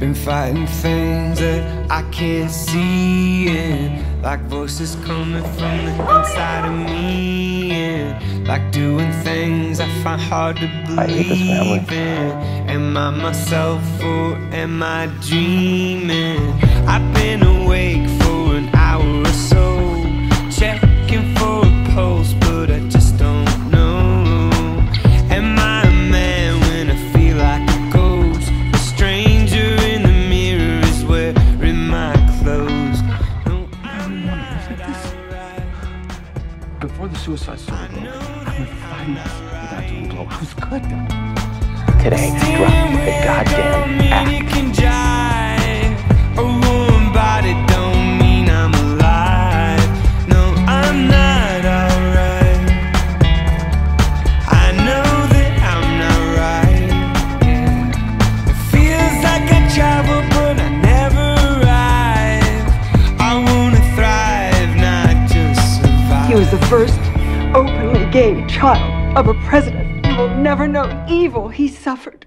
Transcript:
Been fighting things that I can't see, and like voices coming from the inside of me, and like doing things I find hard to believe in. Am I myself or am I dreaming? I've been awake for an hour or so, checking for a pulse, but I just don't know. Am I a man when I feel like a ghost? A stranger in the mirror is wearing my clothes. No, I'm not alright. Before the suicide story broke, I went 5 months without doing blow. I was good. Today, drop the goddamn act. A warm body don't mean I'm alive. No, I'm not alright. I know that I'm not right. It feels like I travel, but I never arrive. I wanna thrive, not just survive. He was the first openly gay child of a president. You will never know evil he suffered.